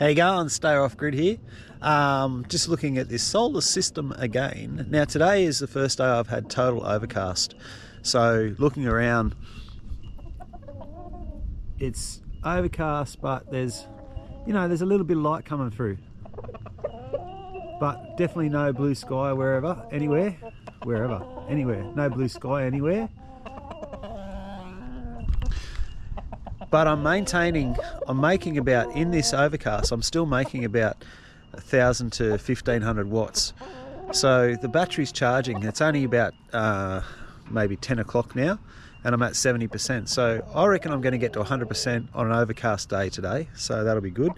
How you going? Stay off grid here. Just looking at this solar system again. Now today is the first day I've had total overcast. So looking around, it's overcast, but there's a little bit of light coming through. But definitely no blue sky anywhere. No blue sky anywhere. But I'm making about, in this overcast, I'm still making about 1,000 to 1,500 watts. So the battery's charging. It's only about maybe 10 o'clock now, and I'm at 70%. So I reckon I'm going to get to 100% on an overcast day today. So that'll be good.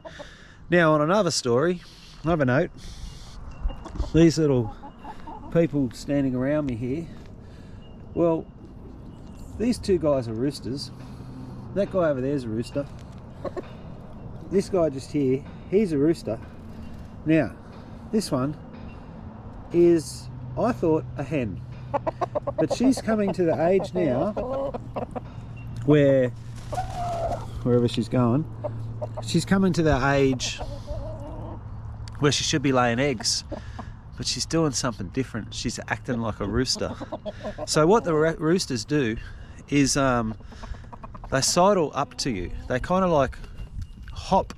Now on another note, these little people standing around me here, well, these two guys are roosters. That guy over there is a rooster. This guy just here, he's a rooster. Now, this one is, I thought, a hen. But she's coming to the age now where, wherever she's going, she's coming to the age where she should be laying eggs. But she's doing something different. She's acting like a rooster. So what the roosters do is they sidle up to you. They kind of like hop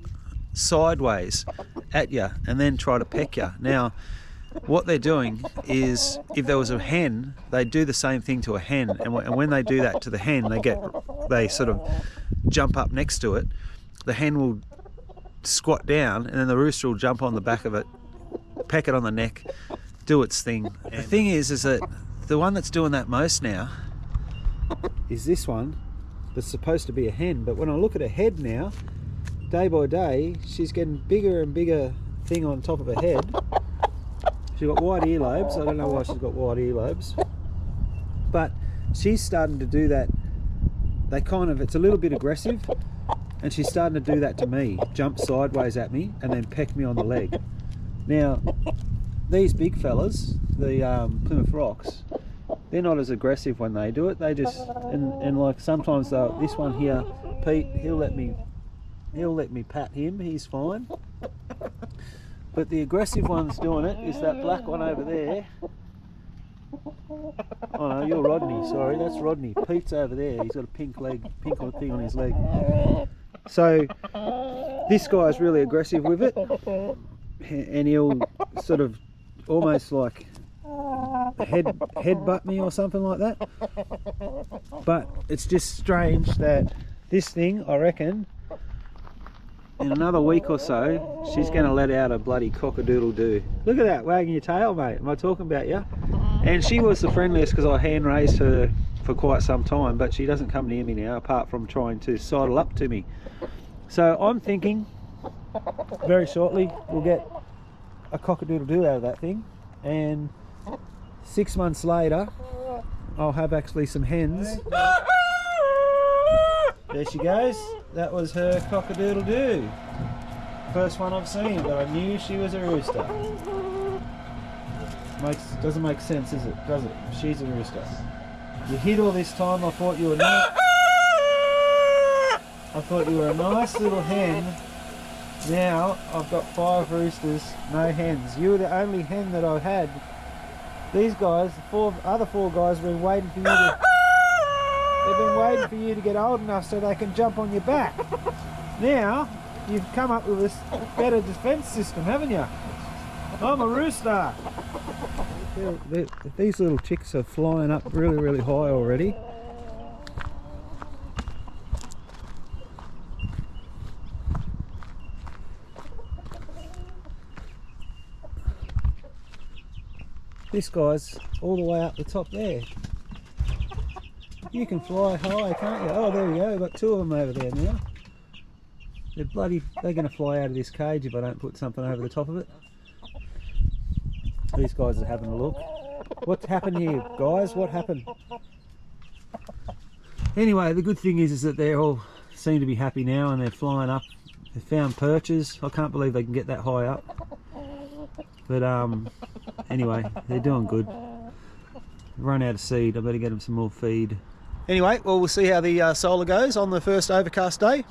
sideways at you and then try to peck you. Now, what they're doing is, if there was a hen, they do the same thing to a hen. And when they do that to the hen, they sort of jump up next to it. The hen will squat down, and then the rooster will jump on the back of it, peck it on the neck, do its thing. The thing is that the one that's doing that most now is this one. That's supposed to be a hen, but when I look at her head now, day by day, she's getting bigger and bigger thing on top of her head. She's got white earlobes. I don't know why she's got white earlobes, but she's starting to do that. It's a little bit aggressive, and she's starting to do that to me, jump sideways at me and then peck me on the leg. Now, these big fellas, the Plymouth Rocks, they're not as aggressive when they do it. They just, and like sometimes this one here, Pete, he'll let me pat him, he's fine. But the aggressive one's doing it is that black one over there. Oh no, you're Rodney, sorry, that's Rodney. Pete's over there, he's got a pink thing on his leg. So this guy's really aggressive with it, and he'll sort of almost like headbutt me or something like that. But it's just strange that this thing, I reckon, in another week or so, she's going to let out a bloody cock-a-doodle-doo. Look at that, wagging your tail, mate. Am I talking about you? And she was the friendliest because I hand raised her for quite some time, but she doesn't come near me now, apart from trying to sidle up to me. So I'm thinking very shortly we'll get a cock-a-doodle-doo out of that thing, and 6 months later I'll have actually some hens. There she goes. That was her cock-a-doodle-doo. First one I've seen, but I knew she was a rooster. Doesn't make sense, is it? Does it? She's a rooster. You hid all this time. I thought you were a nice little hen. Now I've got 5 roosters, no hens. You were the only hen that I've had. These guys, the other four guys, have been waiting for you to. They've been waiting for you to get old enough so they can jump on your back. Now you've come up with a better defence system, haven't you? I'm a rooster. These little chicks are flying up really, really high already. This guy's all the way up the top there. You can fly high, can't you? Oh, there we go. We've got 2 of them over there now. They're going to fly out of this cage if I don't put something over the top of it. These guys are having a look. What's happened here, guys? What happened? Anyway, the good thing is that they all seem to be happy now and they're flying up. They've found perches. I can't believe they can get that high up. But anyway, they're doing good. Run out of seed. I better get them some more feed. Anyway, well, we'll see how the solar goes on the first overcast day.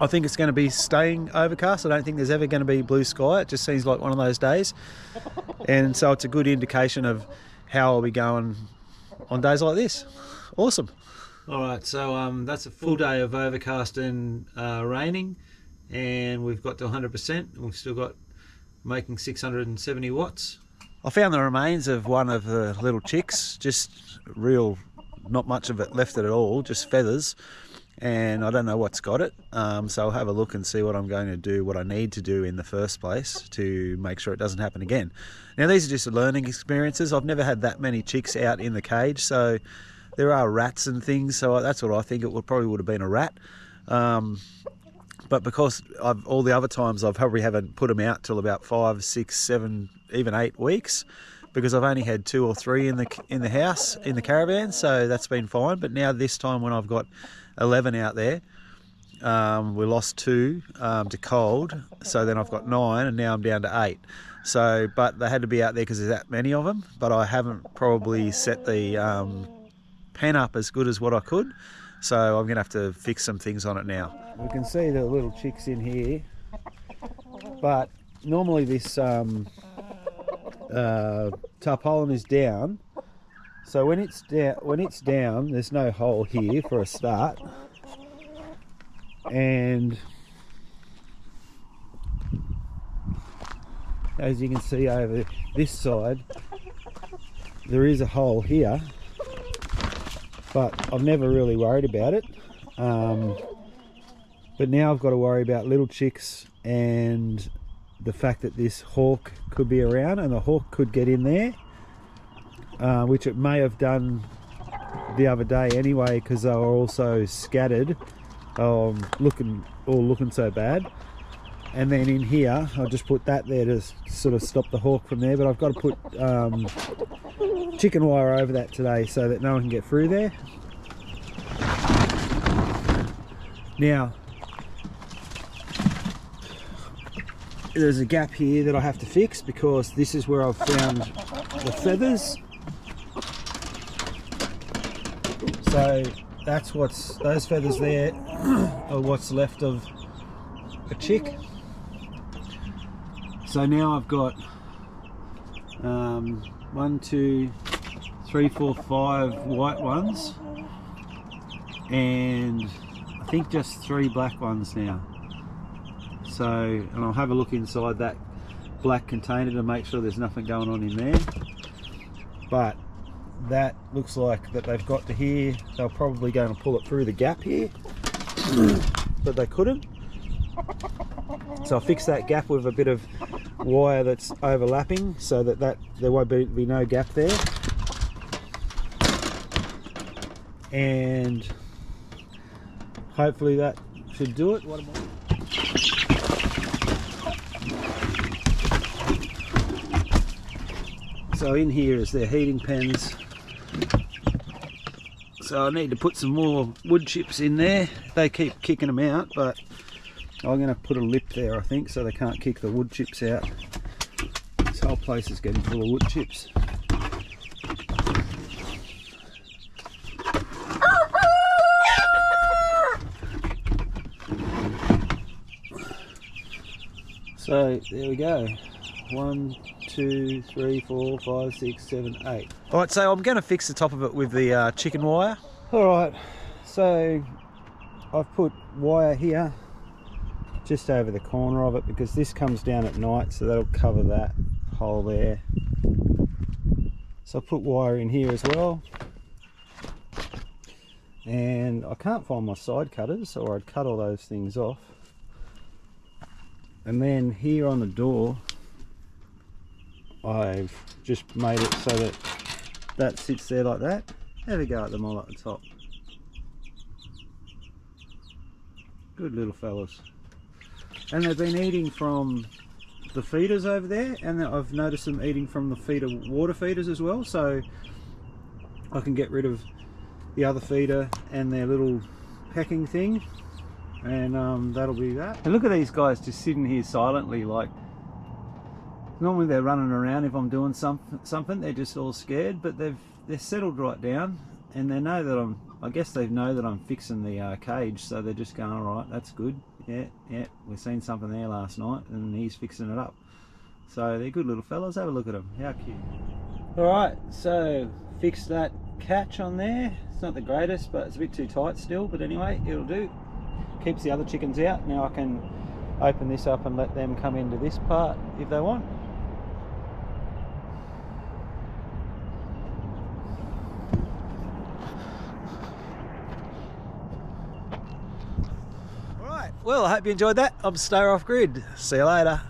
I think it's going to be staying overcast. I don't think there's ever going to be blue sky. It just seems like one of those days. And so it's a good indication of how I'll be going on days like this. Awesome. All right, so that's a full day of overcast and raining, and we've got to 100%. We've still got making 670 watts. I found the remains of one of the little chicks, just real, not much of it left at all, just feathers. And I don't know what's got it, so I'll have a look and see what I'm going to do, what I need to do in the first place to make sure it doesn't happen again. Now these are just learning experiences. I've never had that many chicks out in the cage, so there are rats and things, so that's what I think. Probably would have been a rat, but because all the other times I've probably haven't put them out till about 5, 6, 7, even 8 weeks, because I've only had 2 or 3 in the house, in the caravan, so that's been fine. But now this time when I've got 11 out there, we lost 2 to cold, so then I've got 9, and now I'm down to 8. So, but they had to be out there because there's that many of them, but I haven't probably set the pen up as good as what I could, so I'm going to have to fix some things on it now. We can see the little chicks in here, but normally this tarpaulin is down. So when it's down, there's no hole here for a start, and as you can see over this side, there is a hole here, but I've never really worried about it. But now I've got to worry about little chicks and the fact that this hawk could be around, and the hawk could get in there. Which it may have done the other day anyway, because they were also scattered, looking so bad. And then in here, I'll just put that there to sort of stop the hawk from there. But I've got to put chicken wire over that today so that no one can get through there. Now, there's a gap here that I have to fix, because this is where I've found the feathers. So that's those feathers there are what's left of a chick. So now I've got 1, 2, 3, 4, 5 white ones, and I think just 3 black ones now. So, and I'll have a look inside that black container to make sure there's nothing going on in there. But that looks like that they've got to here. They're probably going to pull it through the gap here, but they couldn't. So I'll fix that gap with a bit of wire that's overlapping, so that there won't be no gap there. And hopefully that should do it. So in here is their heating pens. So I need to put some more wood chips in there. They keep kicking them out, but I'm going to put a lip there, I think, so they can't kick the wood chips out. This whole place is getting full of wood chips. So there we go. 1, 2, 3, 4, 5, 6, 7, 8. Alright, so I'm going to fix the top of it with the chicken wire. Alright, so I've put wire here just over the corner of it, because this comes down at night, so that'll cover that hole there. So I'll put wire in here as well. And I can't find my side cutters, or I'd cut all those things off. And then here on the door, I've just made it so that that sits there like that. Have a go at them all at the top. Good little fellas. And they've been eating from the feeders over there, and I've noticed them eating from the water feeders as well, so I can get rid of the other feeder and their little pecking thing, and that'll be that. And look at these guys just sitting here silently. Like, normally they're running around if I'm doing something. They're just all scared, but they're settled right down, and they know that I guess they know that I'm fixing the cage, so they're just going, all right, that's good. Yeah, we've seen something there last night and he's fixing it up. So they're good little fellas, have a look at them, how cute. Alright, so fixed that catch on there. It's not the greatest, but it's a bit too tight still, but anyway, it'll do. Keeps the other chickens out. Now I can open this up and let them come into this part if they want. Alright, well I hope you enjoyed that. I'm Stay Off Grid. See you later.